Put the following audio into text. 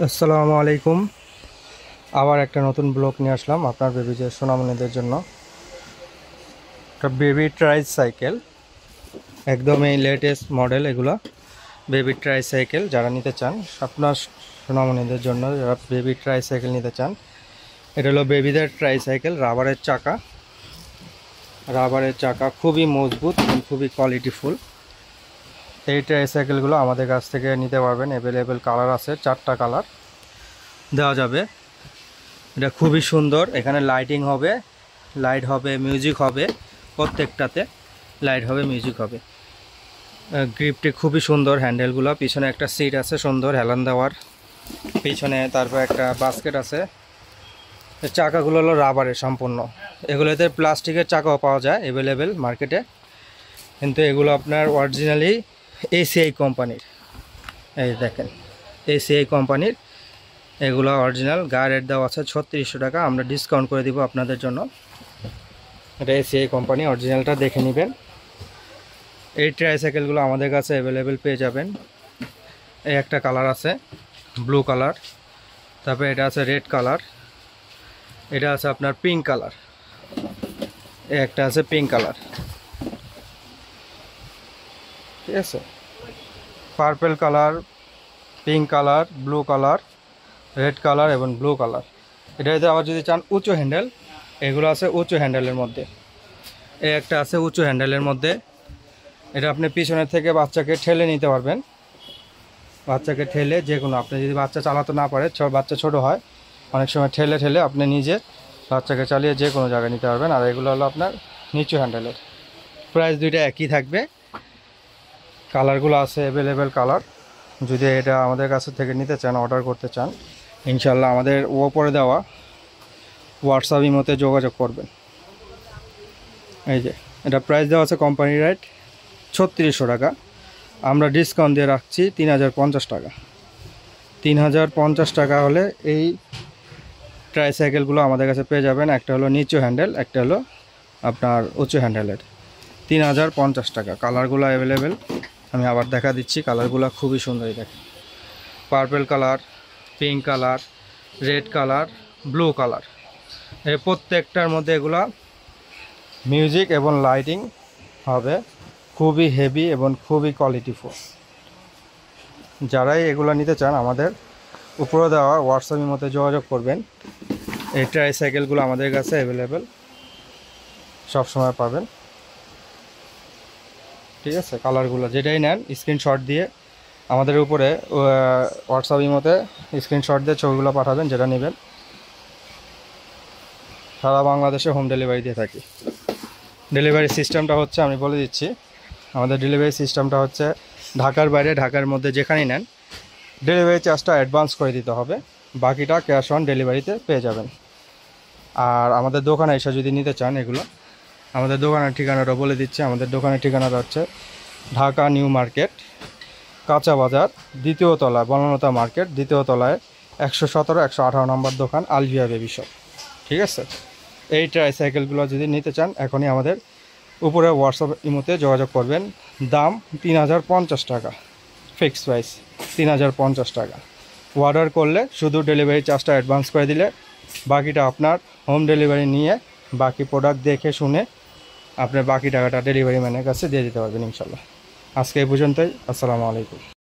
আসসালামু আলাইকুম। আবার একটা নতুন ব্লগ নিয়ে আসলাম আপনার বেবিজের সোনামণিদের জন্য। একটা বেবি ট্রাইসাইকেল সাইকেল, একদমই লেটেস্ট মডেল। এগুলো বেবি ট্রাইসাইকেল যারা নিতে চান, আপনার সোনামণিদের জন্য যারা বেবি ট্রাইসাইকেল নিতে চান। এটা হলো বেবিদের ট্রাইসাইকেল, রাবারের চাকা খুবই মজবুত এবং খুবই কোয়ালিটিফুল। এই ট্রাইসাইকেলগুলো আমাদের কাছ থেকে নিতে পারবেন। অ্যাভেলেবেল কালার আছে, 4টা কালার দেওয়া যাবে। এটা খুবই সুন্দর, এখানে লাইটিং হবে, লাইট হবে, মিউজিক হবে, প্রত্যেকটাতে লাইট হবে, মিউজিক হবে। গ্রিপটি খুবই সুন্দর, হ্যান্ডেলগুলো, পিছনে একটা সিট আছে সুন্দর হেলান দেওয়ার পিছনে, তারপর একটা বাস্কেট আছে। চাকাগুলো হলো রাবারের সম্পূর্ণ। এগুলোতে প্লাস্টিকের চাকাও পাওয়া যায় অ্যাভেলেবেল মার্কেটে, কিন্তু এগুলো আপনার অরিজিনালি এসিআই কোম্পানির। এই দেখেন, এসিআই কোম্পানির এগুলো অরিজিনাল। গায়ে রেট দেওয়া আছে 3600 টাকা, আমরা ডিসকাউন্ট করে দিব আপনাদের জন্য। এটা এসিআই কোম্পানি, অরিজিনালটা দেখে নেবেন। এই ট্রাইসাইকেলগুলো আমাদের কাছে অ্যাভেলেবেল পেয়ে যাবেন। এই একটা কালার আছে ব্লু কালার, তারপরে এটা আছে রেড কালার, এটা আছে আপনার পিঙ্ক কালার, এই একটা আছে পিঙ্ক কালার, ঠিক আছে। Purple colour, pink colour, blue colour, red colour এবং ব্লু কালার। এটাতে আবার যদি চান উঁচু হ্যান্ডেল, এগুলো আছে উঁচু হ্যান্ডেলের মধ্যে। এই একটা আছে উঁচু হ্যান্ডেলের মধ্যে, এটা আপনি পিছনের থেকে বাচ্চাকে ঠেলে নিতে পারবেন। বাচ্চাকে ঠেলে যে কোনো, আপনি যদি বাচ্চা চালাতে না পারে, বাচ্চা ছোট হয়, অনেক সময় ঠেলে ঠেলে আপনি নিজে বাচ্চাকে চালিয়ে যে কোনো জায়গায় নিতে পারবেন। আর এগুলো হলো আপনার নিচু হ্যান্ডেলের। প্রাইস দুইটা একই থাকবে। কালারগুলো আছে অ্যাভেলেবেল কালার। যদি এটা আমাদের কাছ থেকে নিতে চান, অর্ডার করতে চান, ইনশাল্লাহ আমাদের ওপরে দেওয়া হোয়াটসঅ্যাপ ইমোতে যোগাযোগ করবেন। এই যে এটা প্রাইস দেওয়া আছে কোম্পানি রেট 3600 টাকা, আমরা ডিসকাউন্ট দিয়ে রাখছি 3050 টাকা। 3050 টাকা হলে এই ট্রাইসাইকেলগুলো আমাদের কাছে পেয়ে যাবেন। একটা হলো নিচু হ্যান্ডেল, একটা হলো আপনার উঁচু হ্যান্ডেলের। 3050 টাকা। কালারগুলো অ্যাভেলেবেল, আমি আবার দেখা দিচ্ছি। কালারগুলো খুবই সুন্দর, দেখেন, purple colour, pink colour, red colour, blue colour. এই প্রত্যেকটার মধ্যে এগুলা মিউজিক এবং লাইটিং হবে, খুবই হেভি এবং খুবই কোয়ালিটিফুল। যারাই এগুলো নিতে চান আমাদের উপরে দেওয়া হোয়াটসঅ্যাপের মধ্যে যোগাযোগ করবেন। এই ট্রাইসাইকেলগুলো আমাদের কাছে অ্যাভেলেবেল সবসময় পাবেন, ঠিক আছে। কালারগুলো যেটাই নেন স্ক্রিনশট দিয়ে আমাদের উপরে হোয়াটসঅ্যাপের মধ্যে স্ক্রিনশট দিয়ে ছবিগুলো পাঠাবেন যেটা নেবেন। সারা বাংলাদেশে হোম ডেলিভারি দিয়ে থাকি। ডেলিভারি সিস্টেমটা হচ্ছে, আমি বলে দিচ্ছি, আমাদের ডেলিভারি সিস্টেমটা হচ্ছে ঢাকার বাইরে, ঢাকার মধ্যে যেখানেই নেন ডেলিভারি চার্জটা অ্যাডভান্স করে দিতে হবে, বাকিটা ক্যাশ অন ডেলিভারিতে পেয়ে যাবেন। আর আমাদের দোকানে এসে যদি নিতে চান এগুলো, আমাদের দোকানের ঠিকানাটা বলে দিচ্ছি। আমাদের দোকানের ঠিকানাটা হচ্ছে ঢাকা নিউ মার্কেট, কাঁচা বাজার, দ্বিতীয় তলায়, বনলতা মার্কেট দ্বিতীয় তলায় 117 118 নম্বর দোকান, আলভিয়া বেবি শপ, ঠিক আছে। এই ট্রাইসাইকেলগুলো যদি নিতে চান এখনই আমাদের উপরে হোয়াটসঅ্যাপ ইমোতে যোগাযোগ করবেন। দাম 3050 টাকা, ফিক্সড প্রাইস 3050 টাকা। অর্ডার করলে শুধু ডেলিভারি চার্জটা অ্যাডভান্স করে দিলে বাকিটা আপনার হোম ডেলিভারি নিয়ে বাকি প্রোডাক্ট দেখে শুনে আপনি বাকি টাকাটা ডেলিভারি ম্যানের কাছে দিয়ে দিতে পারবেন ইনশাল্লাহ। আজকে এই পর্যন্তই। আসসালামু আলাইকুম।